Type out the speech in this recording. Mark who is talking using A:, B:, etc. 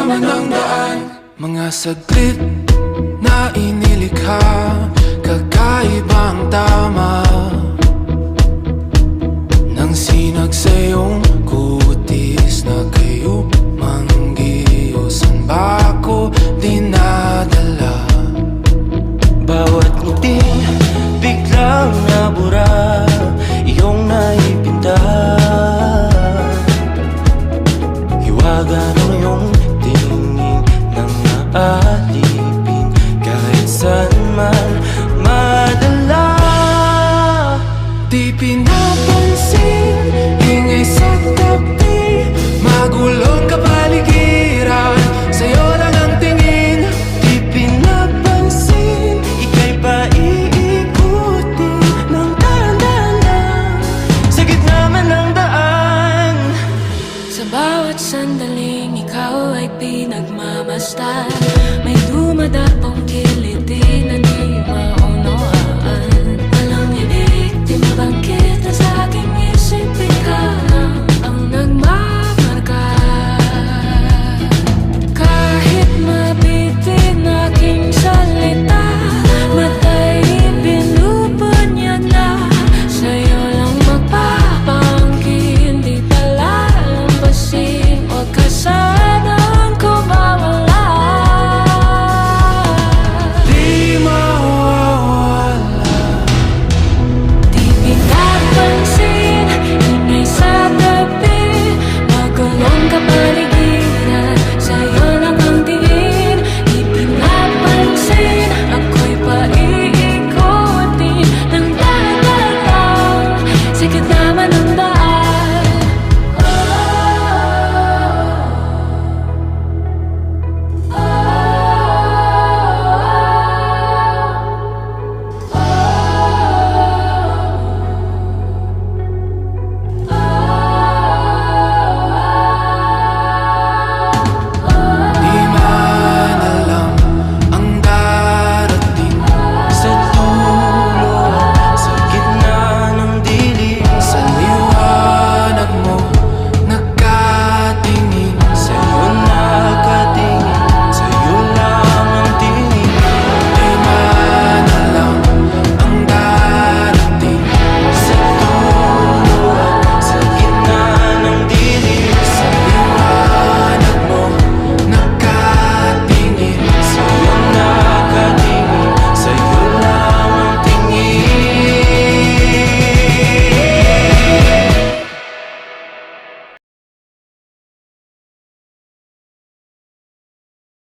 A: naman ang daan. Mga saglit na inilikha, kakaibang tama nang sinag sa iyong kutis na kayo manggiyosan ba ako dinadala?
B: Bawat ngiti biglang nabura, iyong naipinta. Hiwaga ng iyong tingin nang naalipin, kahit saan man madala.
A: Di pinapansin, ingay sa tabi, magulong kapaligiran, sa'yo lang ang tingin.
B: Di pinapansin, ika'y paiikutin ng dahan-dahan lang, sa gitna man ng daan.
C: Sa bawat sandaling ikaw ay pinagmamasdan, may dumadapong kiliti na di maunawaan. Walang ibig, di mabangkit na sa aking isip, ikaw lang ang nagmamarka. Kahit mabitin aking salita, matay binubunyag na, sa'yo lang magpapangkin, di palalampasin, huwag ka sanang kumawala.
A: Di mawawala.
C: Di pinapansin, ingay sa tabi, magulong kapaligiran, sa'yo lang ang tingin. Di pinapansin, ako'y paiikutin ng dahan-dahan lang, sa gitna man ng daan.